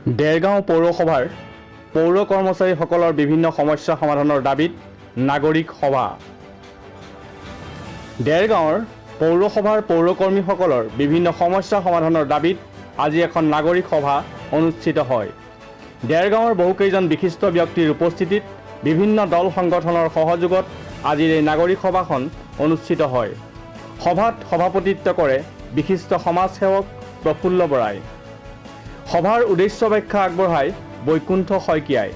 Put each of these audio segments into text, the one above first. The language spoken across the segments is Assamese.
দেৰগাঁও পৌৰসভাৰ পৌৰ কৰ্মচাৰীসকলৰ বিভিন্ন সমস্যা সমাধানৰ দাবীত নাগৰিক সভা। দেৰগাঁৱৰ পৌৰসভাৰ পৌৰকৰ্মীসকলৰ বিভিন্ন সমস্যা সমাধানৰ দাবীত আজি এখন নাগৰিক সভা অনুষ্ঠিত হয়। দেৰগাঁৱৰ বহুকেইজন বিশিষ্ট ব্যক্তিৰ উপস্থিতিত বিভিন্ন দল সংগঠনৰ সহযোগত আজিৰ এই নাগৰিক সভাখন অনুষ্ঠিত হয়। সভাত সভাপতিত্ব কৰে বিশিষ্ট সমাজসেৱক প্ৰফুল্ল বৰাই। সভাৰ উদ্দেশ্য ব্যাখ্যা আগবঢ়াই বৈকুণ্ঠ শইকীয়াই।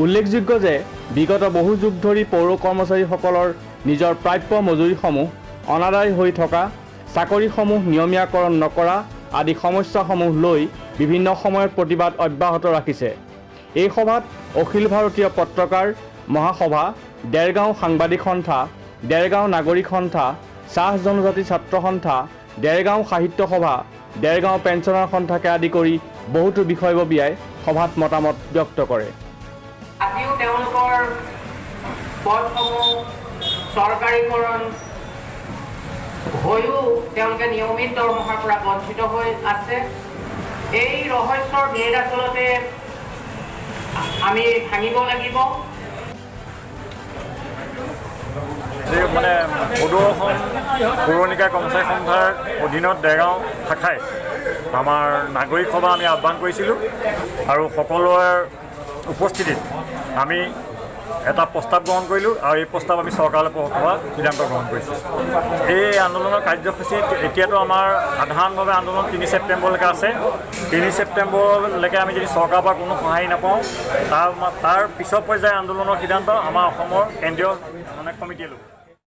উল্লেখযোগ্য যে বিগত বহু যুগ ধৰি পৌৰ কৰ্মচাৰীসকলৰ নিজৰ প্ৰাপ্য মজুৰিসমূহ অনাদায় হৈ থকা, চাকৰিসমূহ নিয়মীয়াকৰণ নকৰা আদি সমস্যাসমূহ লৈ বিভিন্ন সময়ত প্ৰতিবাদ অব্যাহত ৰাখিছে। এই সভাত অখিল ভাৰতীয় পত্ৰকাৰ মহাসভা, দেৰগাঁও সাংবাদিক সন্থা, দেৰগাঁও নাগৰিক সন্থা, চাহ জনজাতি ছাত্ৰ সন্থা, দেৰগাঁও সাহিত্য সভা, দেৰগাঁও পেঞ্চনাৰ সন্থাকে আদি কৰি বহুতো বিষয়ববীয়াই সভাত মতামত ব্যক্ত কৰে। আজিও তেওঁলোকৰ পদসমূহ চৰকাৰীকৰণ হৈও তেওঁলোকে নিয়মিত দৰমহাৰ পৰা বঞ্চিত হৈ আছে। এই ৰহস্যৰ ভেদ আচলতে আমি ভাঙিব লাগিব। মানে সদৌ পৌৰ নিকায় কৰ্মচাৰী সন্থাৰ অধীনত দেৰগাঁও শাখাই আমাৰ নাগৰিক সভা আমি আহ্বান কৰিছিলোঁ আৰু সকলোৰে উপস্থিতিত আমি এটা প্ৰস্তাৱ গ্ৰহণ কৰিলোঁ আৰু এই প্ৰস্তাৱ আমি চৰকাৰলৈ পঠোৱা সিদ্ধান্ত গ্ৰহণ কৰিছোঁ। এই আন্দোলনৰ কাৰ্যসূচীত এতিয়াতো আমাৰ সাধাৰণভাৱে আন্দোলন 3 ছেপ্টেম্বৰলৈকে আছে। 3 ছেপ্টেম্বৰলৈকে আমি যদি চৰকাৰৰ পৰা কোনো সহায় নাপাওঁ, তাৰ পিছৰ পৰ্যায়ৰ আন্দোলনৰ সিদ্ধান্ত আমাৰ অসমৰ কেন্দ্ৰীয় কমিটিয়ে ল'ব।